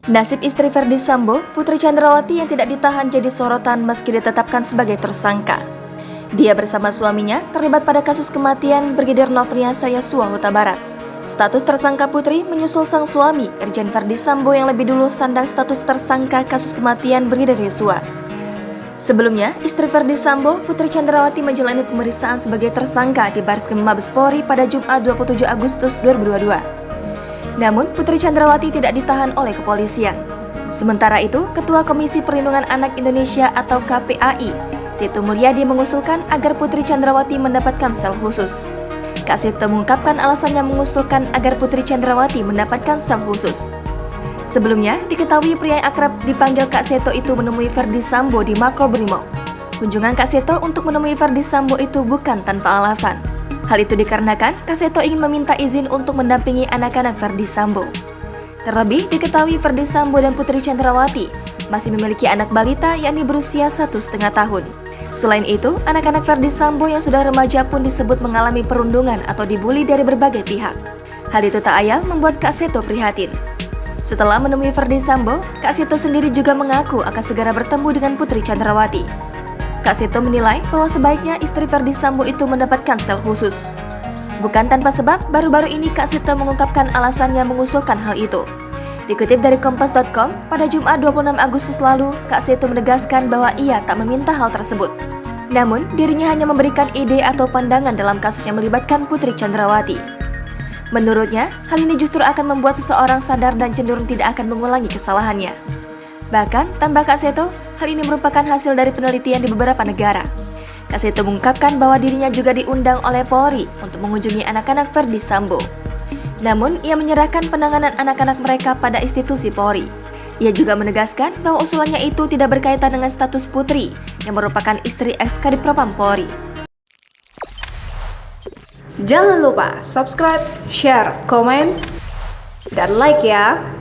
Nasib istri Ferdy Sambo, Putri Chandrawati yang tidak ditahan jadi sorotan meski ditetapkan sebagai tersangka. Dia bersama suaminya terlibat pada kasus kematian Brigadir Nofriansah Yosua Huta Barat. Status tersangka Putri menyusul sang suami, Irjen Ferdy Sambo yang lebih dulu sandang status tersangka kasus kematian Brigadir Yosua. Sebelumnya, istri Ferdy Sambo, Putri Chandrawati menjalani pemeriksaan sebagai tersangka di Barreskrim Mabes Polri pada Jumat 27 Agustus 2022. Namun, Putri Chandrawati tidak ditahan oleh kepolisian. Sementara itu, Ketua Komisi Perlindungan Anak Indonesia atau KPAI, Setu Mulyadi mengusulkan agar Putri Chandrawati mendapatkan sel khusus. Kak Seto mengungkapkan alasannya mengusulkan agar Putri Chandrawati mendapatkan sel khusus. Sebelumnya, diketahui pria yang akrab dipanggil Kak Seto itu menemui Ferdy Sambo di Makobrimob. Kunjungan Kak Seto untuk menemui Ferdy Sambo itu bukan tanpa alasan. Hal itu dikarenakan Kak Seto ingin meminta izin untuk mendampingi anak-anak Ferdy Sambo. Terlebih, diketahui Ferdy Sambo dan Putri Chandrawati masih memiliki anak balita yakni berusia 1,5 tahun. Selain itu, anak-anak Ferdy Sambo yang sudah remaja pun disebut mengalami perundungan atau dibully dari berbagai pihak. Hal itu tak ayal membuat Kak Seto prihatin. Setelah menemui Ferdy Sambo, Kak Seto sendiri juga mengaku akan segera bertemu dengan Putri Chandrawati. Kak Seto menilai bahwa sebaiknya istri Ferdy Sambo itu mendapatkan sel khusus. Bukan tanpa sebab, baru-baru ini Kak Seto mengungkapkan alasannya mengusulkan hal itu. Dikutip dari Kompas.com, pada Jumat 26 Agustus lalu, Kak Seto menegaskan bahwa ia tak meminta hal tersebut. Namun, dirinya hanya memberikan ide atau pandangan dalam kasus yang melibatkan Putri Chandrawati. Menurutnya, hal ini justru akan membuat seseorang sadar dan cenderung tidak akan mengulangi kesalahannya. Bahkan, tambah Kak Seto, hal ini merupakan hasil dari penelitian di beberapa negara. Kak Seto mengungkapkan bahwa dirinya juga diundang oleh Polri untuk mengunjungi anak-anak Ferdy Sambo. Namun, ia menyerahkan penanganan anak-anak mereka pada institusi Polri. Ia juga menegaskan bahwa usulannya itu tidak berkaitan dengan status Putri, yang merupakan istri ex-Kadipropam Polri. Jangan lupa subscribe, share, komen, dan like ya!